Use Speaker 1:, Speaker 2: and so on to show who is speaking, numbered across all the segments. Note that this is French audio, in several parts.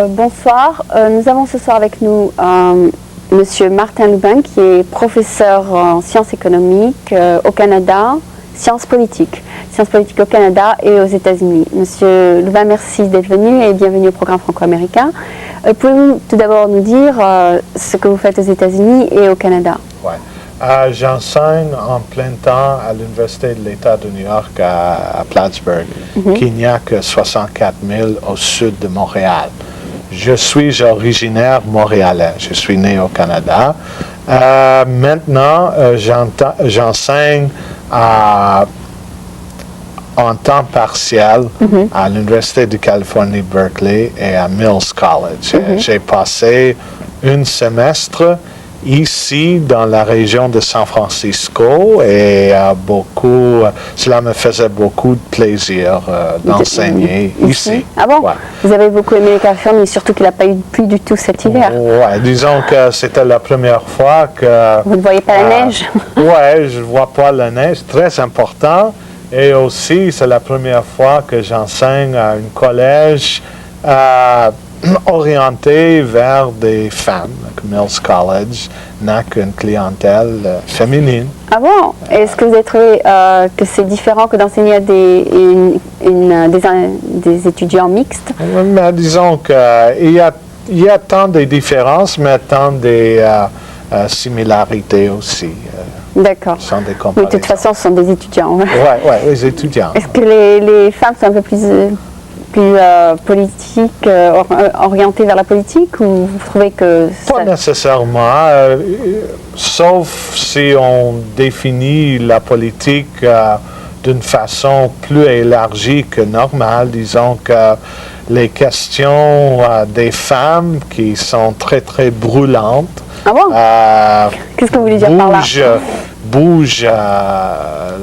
Speaker 1: bonsoir. Nous avons ce soir avec nous Monsieur Martin Lubin, qui est professeur en sciences économiques au Canada, sciences politiques au Canada et aux États-Unis. Monsieur Lubin, merci d'être venu et bienvenue au programme franco-américain. Pouvez-vous tout d'abord nous dire ce que vous faites aux États-Unis et au Canada?
Speaker 2: Ouais. J'enseigne en plein temps à l'Université de l'État de New York à Plattsburgh, qui n'y a que 64 000 au sud de Montréal. Je suis originaire montréalais. Je suis né au Canada. Maintenant, j'enseigne en temps partiel à l'Université de Californie, Berkeley et à Mills College. J'ai passé un semestre ici, dans la région de San Francisco, et cela me faisait beaucoup de plaisir d'enseigner ici.
Speaker 1: Ah bon?
Speaker 2: Ouais.
Speaker 1: Vous avez beaucoup aimé la Californie, surtout qu'il n'a pas eu plus du tout cet hiver.
Speaker 2: Oui, disons que c'était la première fois que...
Speaker 1: Vous ne voyez pas la neige?
Speaker 2: Oui, je ne vois pas la neige, très important. Et aussi, c'est la première fois que j'enseigne à un collège orienté vers des femmes. Mills College n'a qu'une clientèle féminine. Ah
Speaker 1: bon? Est-ce que vous avez trouvé que c'est différent que d'enseigner à des étudiants mixtes?
Speaker 2: Mais disons qu'il y a tant de différences, mais tant de similarités aussi.
Speaker 1: D'accord. Oui, de toute façon, ce sont des étudiants.
Speaker 2: Oui, les étudiants.
Speaker 1: Est-ce que les femmes sont un peu plus politique, orientée vers la politique, ou vous trouvez que...
Speaker 2: Pas nécessairement, sauf si on définit la politique d'une façon plus élargie que normale. Disons que les questions des femmes qui sont très, très brûlantes...
Speaker 1: Ah bon? Qu'est-ce que vous voulez dire par là?
Speaker 2: Bouge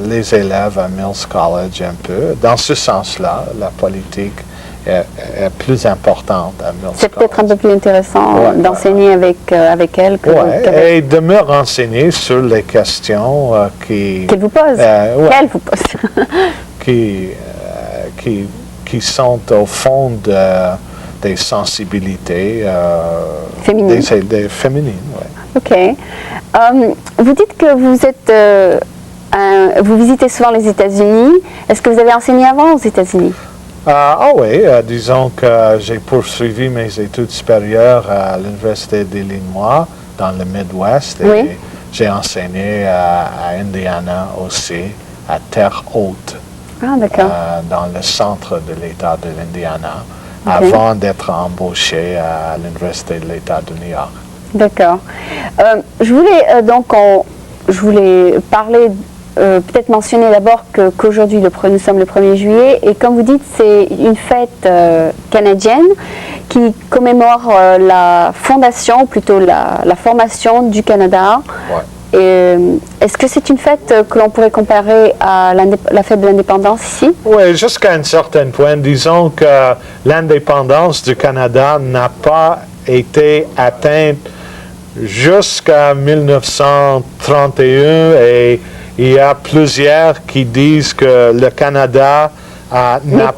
Speaker 2: les élèves à Mills College un peu. Dans ce sens-là, la politique est plus importante à Mills College.
Speaker 1: C'est peut-être un peu plus intéressant d'enseigner avec elle
Speaker 2: et de me renseigner sur les questions
Speaker 1: qu'elle vous pose. Qu'elle vous pose.
Speaker 2: qui sont au fond des sensibilités
Speaker 1: féminines.
Speaker 2: Féminines, oui.
Speaker 1: OK. Vous dites que vous visitez souvent les États-Unis. Est-ce que vous avez enseigné avant aux États-Unis?
Speaker 2: Oui, disons que j'ai poursuivi mes études supérieures à l'Université d'Illinois, dans le Midwest, et j'ai enseigné à Indiana aussi, à Terre Haute, dans le centre de l'État de l'Indiana, avant d'être embauché à l'Université de l'État de New York.
Speaker 1: D'accord. Je voulais parler, peut-être mentionner d'abord qu'aujourd'hui, nous sommes le 1er juillet, et comme vous dites, c'est une fête canadienne qui commémore la fondation, ou plutôt la formation du Canada.
Speaker 2: Ouais.
Speaker 1: Est-ce que c'est une fête que l'on pourrait comparer à la fête de l'indépendance ici?
Speaker 2: Oui, jusqu'à un certain point. Disons que l'indépendance du Canada n'a pas été atteinte jusqu'à 1931, et il y a plusieurs qui disent que le Canada n'a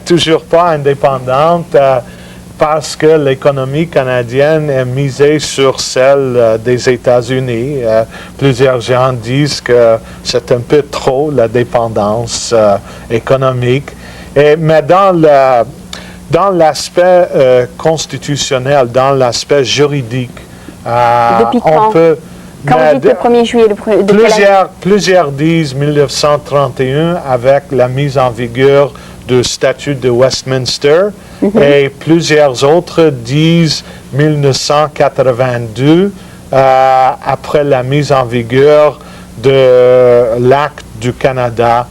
Speaker 2: toujours pas indépendante parce que l'économie canadienne est misée sur celle des États-Unis. Plusieurs gens disent que c'est un peu trop la dépendance économique. Mais dans l'aspect constitutionnel, dans l'aspect juridique, on peut...
Speaker 1: Quand vous dites le 1er juillet
Speaker 2: plusieurs disent 1931 avec la mise en vigueur du statut de Westminster, et plusieurs autres disent 1982 après la mise en vigueur de l'Acte du Canada.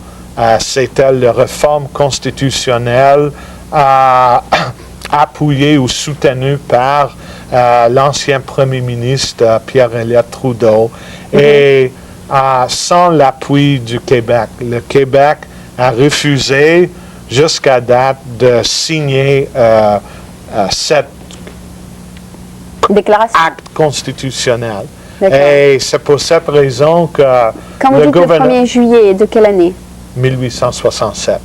Speaker 2: C'était la réforme constitutionnelle appuyée ou soutenue par l'ancien premier ministre Pierre-Elliott Trudeau, et sans l'appui du Québec. Le Québec a refusé jusqu'à date de signer cet acte constitutionnel. Et c'est pour cette raison que
Speaker 1: Quand vous dites le 1er juillet, de quelle année?
Speaker 2: 1867.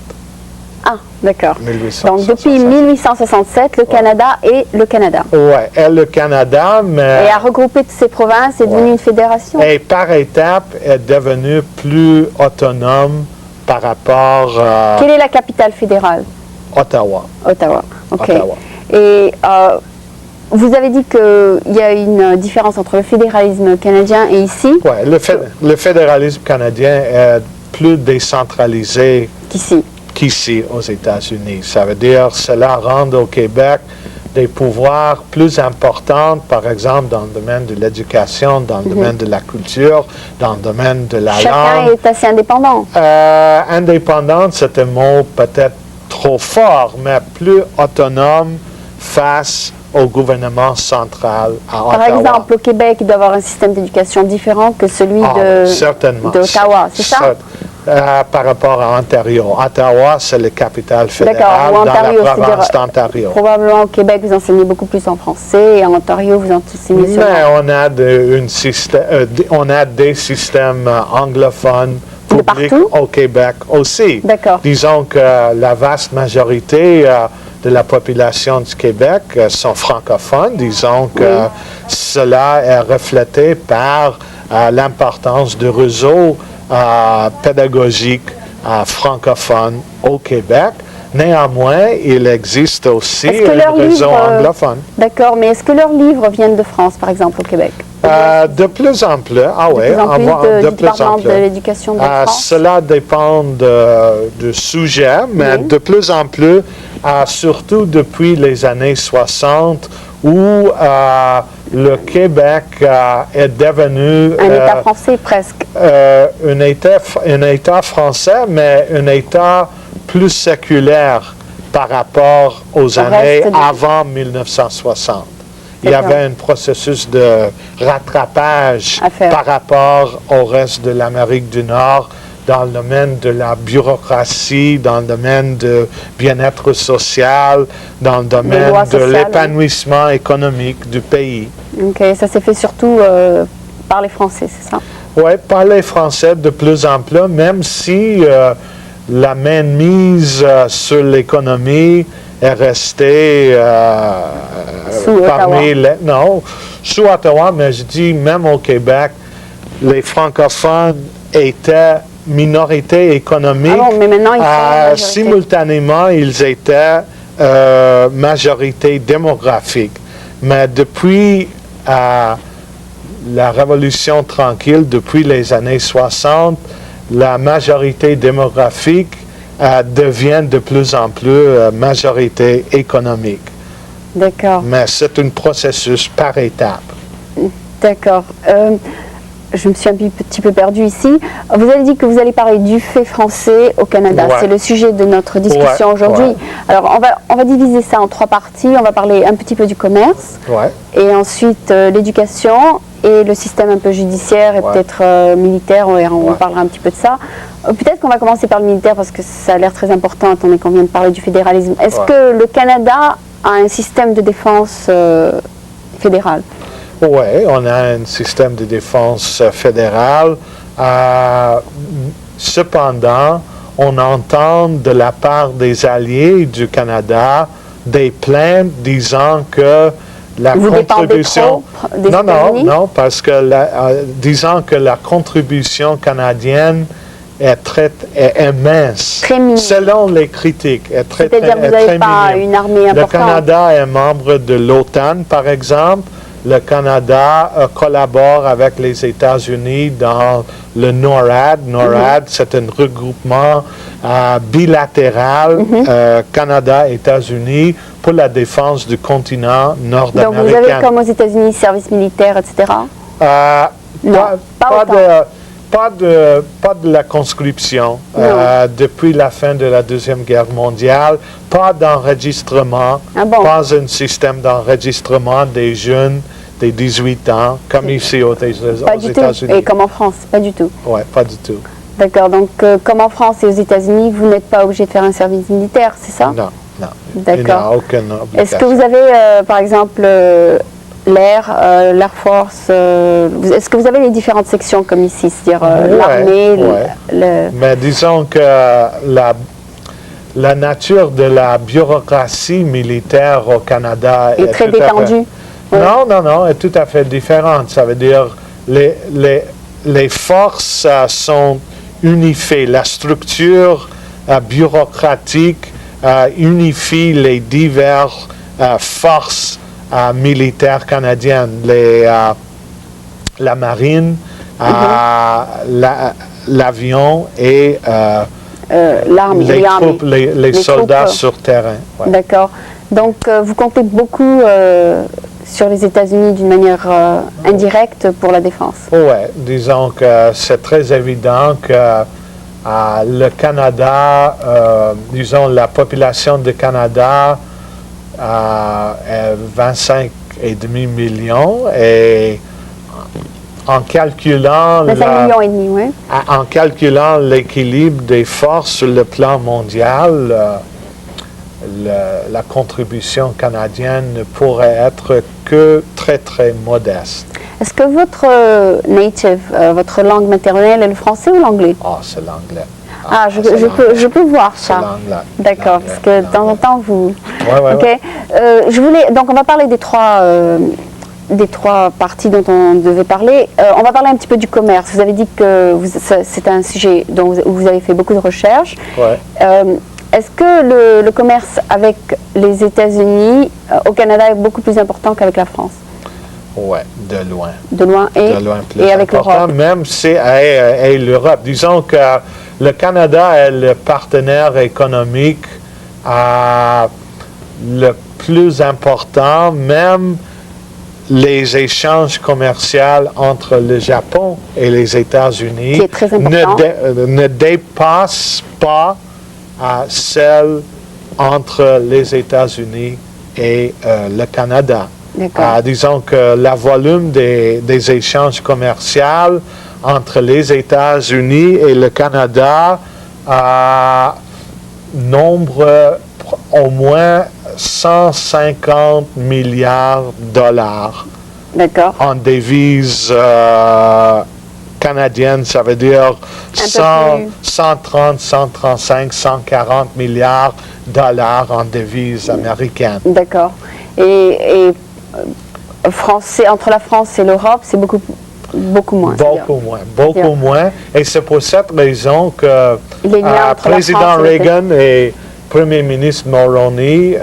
Speaker 1: Ah, d'accord.
Speaker 2: 1867.
Speaker 1: Donc depuis 1867, le Canada est le Canada.
Speaker 2: Oui, est le Canada, mais...
Speaker 1: Et a regroupé toutes ces provinces, est devenu une fédération.
Speaker 2: Et par étape, est devenu plus autonome par rapport à
Speaker 1: Quelle est la capitale fédérale?
Speaker 2: Ottawa.
Speaker 1: Ottawa. Ok.
Speaker 2: Ottawa.
Speaker 1: Et vous avez dit qu'il y a une différence entre le fédéralisme canadien et ici.
Speaker 2: Oui, le fédéralisme canadien est plus décentralisé qu'ici aux États-Unis. Ça veut dire que cela rend au Québec des pouvoirs plus importants, par exemple dans le domaine de l'éducation, dans le domaine de la culture, dans le domaine de la langue.
Speaker 1: Chacun est assez indépendant.
Speaker 2: Indépendant, c'est un mot peut-être trop fort, mais plus autonome face au gouvernement central à Ottawa.
Speaker 1: Par exemple, au Québec, il doit y avoir un système d'éducation différent que celui d'Ottawa, c'est ça?
Speaker 2: Par rapport à Ontario. Ottawa, c'est la capitale fédérale dans la province d'Ontario.
Speaker 1: Probablement au Québec, vous enseignez beaucoup plus en français et en Ontario, vous enseignez seulement.
Speaker 2: Mais on a des systèmes anglophones publics au Québec aussi. Disons que la vaste majorité de la population du Québec sont francophones. Disons que cela est reflété par l'importance du réseau pédagogique francophone au Québec. Néanmoins, il existe aussi un réseau anglophone.
Speaker 1: D'accord, mais est-ce que leurs livres viennent de France, par exemple, au Québec?
Speaker 2: De plus en plus,
Speaker 1: de plus en plus. De l'éducation de France?
Speaker 2: Cela dépend du sujet, mais de plus en plus, surtout depuis les années 60, où le Québec est devenu...
Speaker 1: un État français, presque.
Speaker 2: Un État français, mais un État plus séculaire par rapport aux années avant 1960. Il y avait un processus de rattrapage par rapport au reste de l'Amérique du Nord dans le domaine de la bureaucratie, dans le domaine du bien-être social, dans le domaine de l'épanouissement économique du pays.
Speaker 1: Ok, ça s'est fait surtout par les Français, c'est ça?
Speaker 2: Oui, par les Français de plus en plus, même si la mainmise sur l'économie est restée
Speaker 1: sous
Speaker 2: parmi sous Ottawa, mais je dis même au Québec, les francophones étaient minorité économique.
Speaker 1: Ah bon, mais maintenant ils sont
Speaker 2: simultanément, ils étaient majorité démographique. Mais depuis la Révolution tranquille, depuis les années 60, la majorité démographique devient de plus en plus majorité économique.
Speaker 1: D'accord.
Speaker 2: Mais c'est un processus par étapes.
Speaker 1: D'accord. Je me suis un petit peu perdue ici. Vous avez dit que vous allez parler du fait français au Canada. Ouais. C'est le sujet de notre discussion aujourd'hui. Ouais. Alors, on va diviser ça en 3 parties. On va parler un petit peu du commerce, et ensuite l'éducation et le système un peu judiciaire et peut-être militaire. On parlera un petit peu de ça. Peut-être qu'on va commencer par le militaire parce que ça a l'air très important, étant donné qu'on vient de parler du fédéralisme. Est-ce que le Canada a un système de défense fédéral?
Speaker 2: Oui, on a un système de défense fédéral. Cependant, on entend de la part des alliés du Canada des plaintes disant que la contribution... Non, parce que disant que la contribution canadienne est mince, selon les critiques.
Speaker 1: C'est-à-dire que vous n'avez pas une armée importante.
Speaker 2: Le Canada est membre de l'OTAN, par exemple. Le Canada collabore avec les États-Unis dans le NORAD. NORAD, c'est un regroupement bilatéral Canada-États-Unis pour la défense du continent nord-américain.
Speaker 1: Donc vous avez comme aux États-Unis service militaire, etc.
Speaker 2: Pas de la conscription depuis la fin de la Deuxième Guerre mondiale, pas d'enregistrement, pas un système d'enregistrement des jeunes des 18 ans, comme ici aux États-Unis.
Speaker 1: Et comme en France, pas du tout.
Speaker 2: Oui, pas du tout.
Speaker 1: D'accord, donc comme en France et aux États-Unis, vous n'êtes pas obligé de faire un service militaire, c'est ça?
Speaker 2: Non.
Speaker 1: D'accord.
Speaker 2: Il n'y a aucune obligation.
Speaker 1: Est-ce que vous avez, par exemple, l'Air Force, est-ce que vous avez les différentes sections comme ici, c'est-à-dire l'armée,
Speaker 2: Mais disons que la nature de la bureaucratie militaire au Canada
Speaker 1: est très
Speaker 2: tout à fait-
Speaker 1: détendue. Oui.
Speaker 2: Non, est tout à fait différente. Ça veut dire les forces sont unifiées. La structure bureaucratique unifie les diverses forces militaires canadiennes, la marine, l'avion et
Speaker 1: L'armée,
Speaker 2: les
Speaker 1: l'armée.
Speaker 2: troupes, les soldats
Speaker 1: troupes.
Speaker 2: sur terrain. Ouais.
Speaker 1: D'accord. Donc, vous comptez beaucoup sur les États-Unis d'une manière indirecte pour la défense.
Speaker 2: Oui, disons que c'est très évident que le Canada, disons la population du Canada est 25,5 millions et en calculant
Speaker 1: 25 millions et demi, oui.
Speaker 2: en calculant l'équilibre des forces sur le plan mondial, la contribution canadienne ne pourrait être que très, très modeste.
Speaker 1: Est-ce que votre native, votre langue maternelle est le français ou l'anglais?
Speaker 2: Ah, c'est l'anglais.
Speaker 1: Ah, je peux voir
Speaker 2: C'est
Speaker 1: ça.
Speaker 2: l'anglais.
Speaker 1: D'accord, parce que de temps en temps, vous...
Speaker 2: Ouais,
Speaker 1: Ok.
Speaker 2: ouais.
Speaker 1: Donc, on va parler des trois parties dont on devait parler. On va parler un petit peu du commerce. Vous avez dit que c'est un sujet dont vous avez fait beaucoup de recherches.
Speaker 2: Ouais.
Speaker 1: Est-ce que le commerce avec les États-Unis au Canada est beaucoup plus important qu'avec la France?
Speaker 2: Oui, de loin.
Speaker 1: De loin
Speaker 2: De loin plus
Speaker 1: et avec
Speaker 2: important,
Speaker 1: l'Europe?
Speaker 2: même si et l'Europe. Disons que le Canada est le partenaire économique le plus important, même les échanges commerciaux entre le Japon et les États-Unis
Speaker 1: Qui est très important.
Speaker 2: ne dépassent pas celle entre les États-Unis et le Canada.
Speaker 1: D'accord.
Speaker 2: Disons que le volume des échanges commerciaux entre les États-Unis et le Canada nombre au moins 150 milliards de dollars
Speaker 1: D'accord.
Speaker 2: en devises canadiennes. Ça veut dire 130, 135, 140 milliards de dollars en devises américaines.
Speaker 1: D'accord. Et entre la France et l'Europe, c'est beaucoup moins.
Speaker 2: Beaucoup moins. Et c'est pour cette raison que
Speaker 1: Les liens entre la
Speaker 2: Président
Speaker 1: France et
Speaker 2: Reagan et Premier ministre Mulroney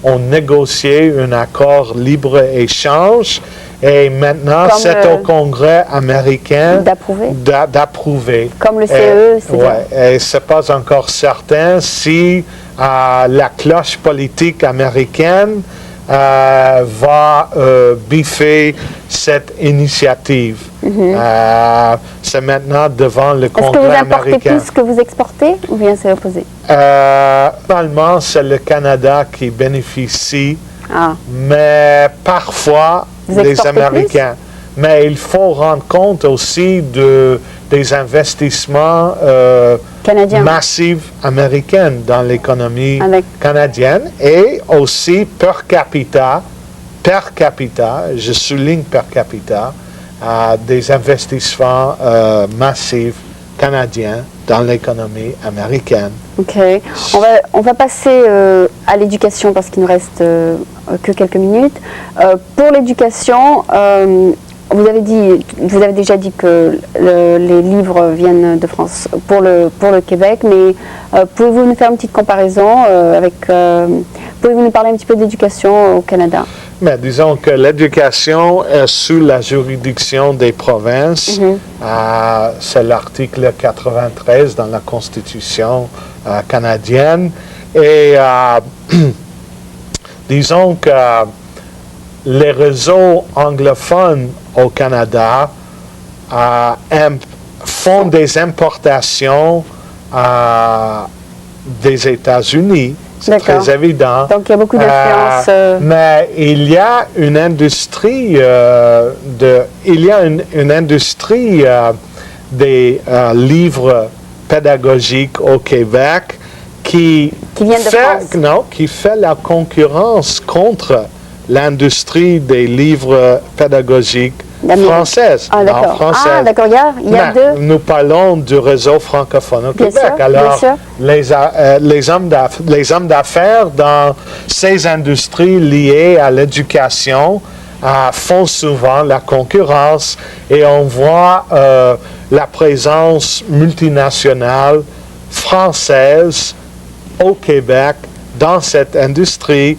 Speaker 2: ont négocié un accord libre-échange et maintenant
Speaker 1: Comme,
Speaker 2: c'est au Congrès américain d'approuver.
Speaker 1: Comme le CE, c'est
Speaker 2: ouais, et c'est pas encore certain si la cloche politique américaine va biffer cette initiative. C'est maintenant devant le Congrès américain.
Speaker 1: Est-ce que vous importez plus que vous exportez ou bien c'est opposé?
Speaker 2: Normalement, c'est le Canada qui bénéficie, mais parfois les Américains. Mais il faut rendre compte aussi des investissements massifs américains dans l'économie canadienne et aussi per capita, je souligne per capita, des investissements massifs canadiens dans l'économie américaine.
Speaker 1: Ok. On va passer à l'éducation parce qu'il nous reste que quelques minutes. Pour l'éducation, vous avez déjà dit que les livres viennent de France pour le Québec, mais pouvez-vous nous faire une petite comparaison pouvez-vous nous parler un petit peu d'éducation au Canada?
Speaker 2: Mais disons que l'éducation est sous la juridiction des provinces. C'est l'article 93 dans la Constitution canadienne. Et disons que les réseaux anglophones au Canada font des importations des États-Unis. C'est très évident.
Speaker 1: Donc il y a beaucoup d'influence.
Speaker 2: Mais il y a une industrie des livres pédagogiques au Québec qui fait la concurrence contre l'industrie des livres pédagogiques française.
Speaker 1: Ah,
Speaker 2: Non,
Speaker 1: d'accord.
Speaker 2: française.
Speaker 1: Ah, d'accord, il y a
Speaker 2: Mais
Speaker 1: deux.
Speaker 2: nous parlons du réseau francophone au
Speaker 1: Bien
Speaker 2: Québec.
Speaker 1: sûr, bien
Speaker 2: Alors,
Speaker 1: sûr.
Speaker 2: les hommes d'affaires dans ces industries liées à l'éducation font souvent la concurrence et on voit la présence multinationale française au Québec dans cette industrie,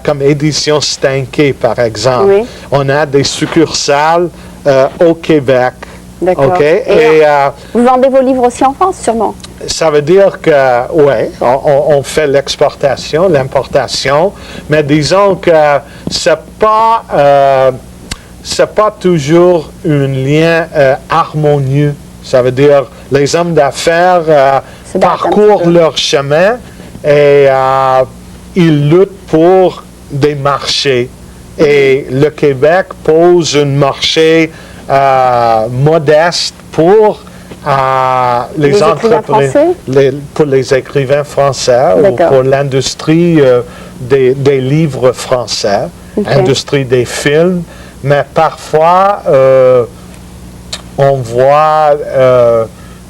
Speaker 2: comme Édition Stanké, par exemple.
Speaker 1: Oui.
Speaker 2: On a des succursales au Québec.
Speaker 1: D'accord.
Speaker 2: OK?
Speaker 1: Et vous vendez vos livres aussi en France, sûrement?
Speaker 2: Ça veut dire que, oui, on fait l'exportation, l'importation, mais disons que c'est pas toujours un lien harmonieux. Ça veut dire les hommes d'affaires parcourent leur chemin et ils luttent pour des marchés. Et le Québec pose un marché modeste pour les entreprises, pour les écrivains français ou pour l'industrie des livres français, industrie des films. Mais parfois, on voit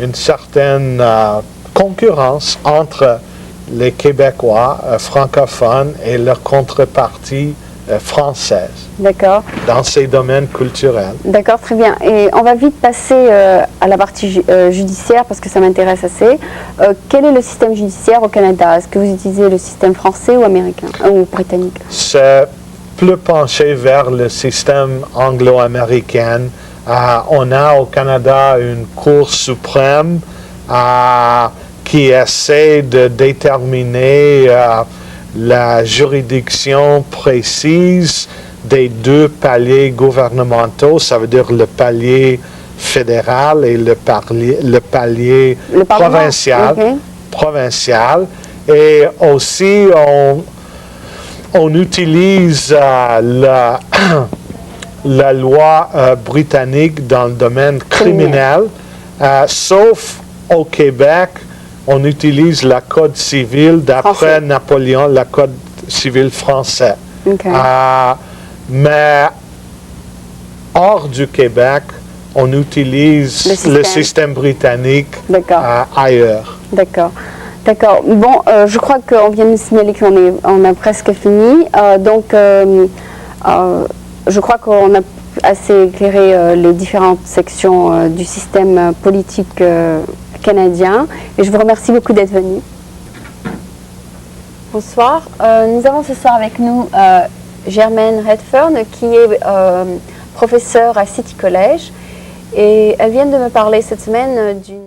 Speaker 2: une certaine concurrence entre les Québécois francophones et leur contrepartie française.
Speaker 1: D'accord.
Speaker 2: Dans ces domaines culturels.
Speaker 1: D'accord, très bien. Et on va vite passer à la partie judiciaire parce que ça m'intéresse assez. Quel est le système judiciaire au Canada? Est-ce que vous utilisez le système français ou américain ou britannique?
Speaker 2: C'est plus penché vers le système anglo-américain. On a au Canada une Cour suprême qui essaie de déterminer la juridiction précise des deux paliers gouvernementaux, ça veut dire le palier fédéral et le palier provincial.
Speaker 1: Okay.
Speaker 2: Provincial. Et aussi, on utilise la loi britannique dans le domaine criminel, sauf au Québec, on utilise le code civil d'après Napoléon, le code civil français.
Speaker 1: Okay.
Speaker 2: Mais hors du Québec, on utilise le système britannique ailleurs.
Speaker 1: D'accord. D'accord. Bon, je crois qu'on vient de nous signaler qu'on a presque fini. Donc, je crois qu'on a assez éclairé les différentes sections du système politique canadien. Et je vous remercie beaucoup d'être venu. Bonsoir. Nous avons ce soir avec nous Germaine Redfern, qui est professeure à City College. Et elle vient de me parler cette semaine d'une